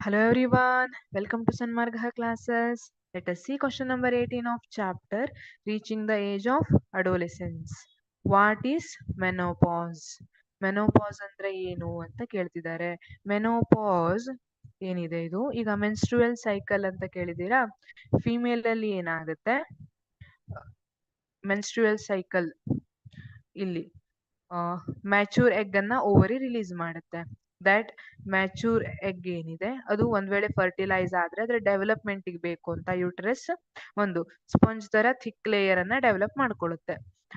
Hello everyone, welcome to Sanmargha classes. Let us see question number 18 of chapter Reaching the Age of Adolescence. What is menopause? Menopause ಅಂದ್ರೆ ಏನು ಅಂತ ಕೇಳ್ತಿದ್ದಾರೆ. Menopause ಏನಿದೆ ಇದು, ಈಗ menstrual cycle ಅಂತ ಕೇಳಿದೀರಾ. Female ಅಲ್ಲಿ ಏನಾಗುತ್ತೆ, ಮೆನ್ಸ್ಟ್ರುಯಲ್ ಸೈಕಲ್ ಇಲ್ಲಿ ಮ್ಯಾಚೂರ್ ಎಗ್ ಅನ್ನ ಓವರಿ ರಿಲೀಸ್ ಮಾಡುತ್ತೆ. ದಟ್ ಮ್ಯಾಚೂರ್ ಎಗ್ ಏನಿದೆ ಅದು ಒಂದ್ ವೇಳೆ ಫರ್ಟಿಲೈಸ್ ಆದ್ರೆ ಅದ್ರ ಡೆವಲಪ್ಮೆಂಟ್ ಬೇಕು ಅಂತ ಯೂಟ್ರಸ್ ಒಂದು ಸ್ಪಂಜ್ ತರ ಥಿಕ್ ಲೇಯರ್ ಅನ್ನ ಡೆವಲಪ್ ಮಾಡ್ಕೊಳ್ಳುತ್ತೆ.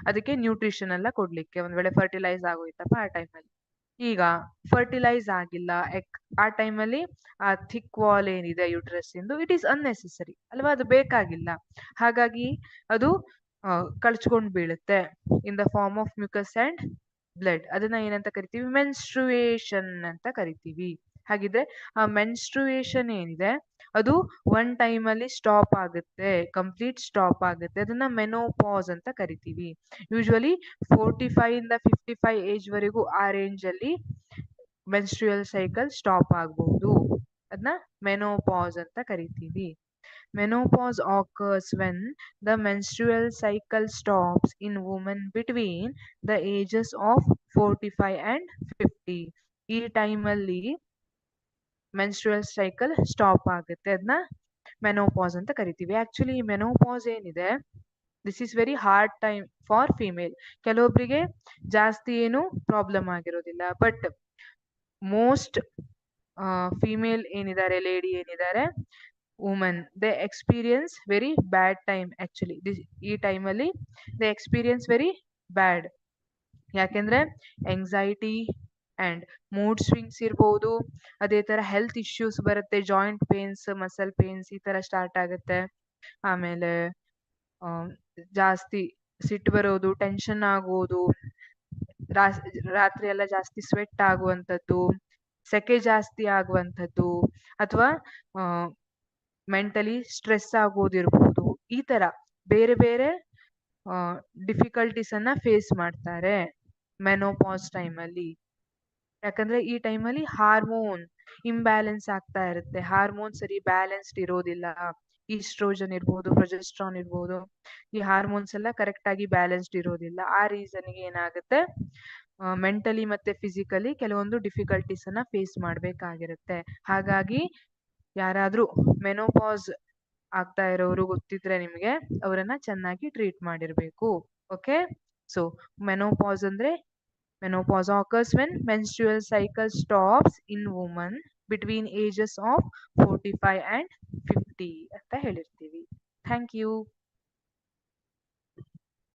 ಅದಕ್ಕೆ ನ್ಯೂಟ್ರಿಷನ್ ಎಲ್ಲ ಕೊಡ್ಲಿಕ್ಕೆ ಒಂದ್ ವೇಳೆ ಫರ್ಟಿಲೈಸ್ ಆಗೋಯ್ತಪ್ಪ ಆ ಟೈಮಲ್ಲಿ. ಈಗ ಫರ್ಟಿಲೈಸ್ ಆಗಿಲ್ಲ ಎಗ್, ಆ ಟೈಮಲ್ಲಿ ಆ ಥಿಕ್ ವಾಲ್ ಏನಿದೆ ಯೂಟ್ರಸ್ ಇಂದು ಇಟ್ ಈಸ್ ಅನ್ನೆಸೆಸರಿ ಅಲ್ವಾ, ಅದು ಬೇಕಾಗಿಲ್ಲ. ಹಾಗಾಗಿ ಅದು ಕಳ್ಚ್ಕೊಂಡ್ ಬೀಳುತ್ತೆ in the form of mucus and blood. ಅದನ್ನ ಏನಂತ ಕರಿತೀವಿ, ಮೆನ್ಸ್ಟ್ರುಯೇಷನ್ ಅಂತ ಕರಿತೀವಿ. ಹಾಗಿದ್ರೆ ಆ ಮೆನ್ಸ್ಟ್ರುಯೇಷನ್ ಏನಿದೆ ಅದು ಒನ್ ಟೈಮ್ ಅಲ್ಲಿ ಸ್ಟಾಪ್ ಆಗುತ್ತೆ, ಕಂಪ್ಲೀಟ್ ಸ್ಟಾಪ್ ಆಗುತ್ತೆ. ಅದನ್ನ ಮೆನೋಪಾಸ್ ಅಂತ ಕರಿತೀವಿ. ಯೂಶುವಲಿ 45 ಇಂದ 55 ಏಜ್ ವರೆಗೂ ಆ ರೇಂಜ್ ಅಲ್ಲಿ ಮೆನ್ಸ್ಟ್ರುಯಲ್ ಸೈಕಲ್ ಸ್ಟಾಪ್ ಆಗಬಹುದು. ಅದನ್ನ ಮೆನೋಪಾಸ್ ಅಂತ ಕರಿತೀವಿ. Menopause occurs when the menstrual cycle stops in women between the ages of 45 and 50. ಈ ಟೈಮಲ್ಲಿ ಮೆನ್ಸ್ಟ್ರುಯಲ್ ಸೈಕಲ್ ಸ್ಟಾಪ್ ಆಗುತ್ತೆ, ಅದನ್ನ ಮೆನೋಪಾಸ್ ಅಂತ ಕರಿತೀವಿ. ಆಕ್ಚುಲಿ ಮೆನೋಪಾಸ್ ಏನಿದೆ, this is very hard time for female. ಕೆಲವೊಬ್ಬರಿಗೆ ಜಾಸ್ತಿ ಏನು ಪ್ರಾಬ್ಲಮ್ ಆಗಿರೋದಿಲ್ಲ, ಬಟ್ ಮೋಸ್ಟ್ ಫಿಮೇಲ್ ಏನಿದ್ದಾರೆ, ಲೇಡಿ ಏನಿದ್ದಾರೆ, woman, they experience very bad time. Actually ಈ ಟೈಮಲ್ಲಿ ದೇ ಎಕ್ಸ್ಪೀರಿಯನ್ಸ್ ವೆರಿ ಬ್ಯಾಡ್. ಯಾಕೆಂದ್ರೆ ಎಂಗ್ಸೈಟಿ ಅಂಡ್ ಮೂಡ್ ಸ್ವಿಂಗ್ಸ್ ಇರ್ಬೋದು, ಅದೇ ತರ ಹೆಲ್ತ್ ಇಶ್ಯೂಸ್ ಬರುತ್ತೆ, ಜಾಯಿಂಟ್ ಪೇನ್ಸ್, ಮಸಲ್ ಪೇನ್ಸ್ ಈ ತರ ಸ್ಟಾರ್ಟ್ ಆಗುತ್ತೆ. ಆಮೇಲೆ ಜಾಸ್ತಿ ಸಿಟ್ಟು ಬರೋದು, ಟೆನ್ಷನ್ ಆಗೋದು, ರಾತ್ರಿ ಎಲ್ಲ ಜಾಸ್ತಿ ಸ್ವೆಟ್ ಆಗುವಂಥದ್ದು, ಸೆಕೆ ಜಾಸ್ತಿ ಆಗುವಂಥದ್ದು, ಅಥವಾ ಮೆಂಟಲಿ ಸ್ಟ್ರೆಸ್ ಆಗೋದಿರ್ಬೋದು. ಈ ತರ ಬೇರೆ ಬೇರೆ ಡಿಫಿಕಲ್ಟೀಸ್ ಅನ್ನ ಫೇಸ್ ಮಾಡ್ತಾರೆ ಮೆನೋಪಾಸ್ ಟೈಮಲ್ಲಿ. ಯಾಕಂದ್ರೆ ಈ ಟೈಮಲ್ಲಿ ಹಾರ್ಮೋನ್ ಇಂಬ್ಯಾಲೆನ್ಸ್ ಆಗ್ತಾ ಇರುತ್ತೆ, ಹಾರ್ಮೋನ್ ಸರಿ ಬ್ಯಾಲೆನ್ಸ್ಡ್ ಇರೋದಿಲ್ಲ. ಈಸ್ಟ್ರೋಜನ್ ಇರ್ಬೋದು, ಪ್ರೊಜೆಸ್ಟ್ರಾನ್ ಇರ್ಬೋದು, ಈ ಹಾರ್ಮೋನ್ಸ್ ಎಲ್ಲ ಕರೆಕ್ಟ್ ಆಗಿ ಬ್ಯಾಲೆನ್ಸ್ಡ್ ಇರೋದಿಲ್ಲ. ಆ ರೀಸನ್ಗೆ ಏನಾಗುತ್ತೆ, ಮೆಂಟಲಿ ಮತ್ತೆ ಫಿಸಿಕಲಿ ಕೆಲವೊಂದು ಡಿಫಿಕಲ್ಟೀಸ್ ಅನ್ನ ಫೇಸ್ ಮಾಡ್ಬೇಕಾಗಿರುತ್ತೆ. ಹಾಗಾಗಿ ಯಾರಾದ್ರೂ ಮೆನೋಪಾಸ್ ಆಗ್ತಾ ಇರೋರು ಗೊತ್ತಿದ್ರೆ ನಿಮ್ಗೆ, ಅವರನ್ನ ಚೆನ್ನಾಗಿ ಟ್ರೀಟ್ ಮಾಡಿರ್ಬೇಕು. ಓಕೆ, ಸೊ ಮೆನೋಪಾಸ್ ಅಂದ್ರೆ, menopause occurs when menstrual cycle stops in women between ages of 45 and 50 ಅಂತ ಹೇಳಿರ್ತೀವಿ. Thank you.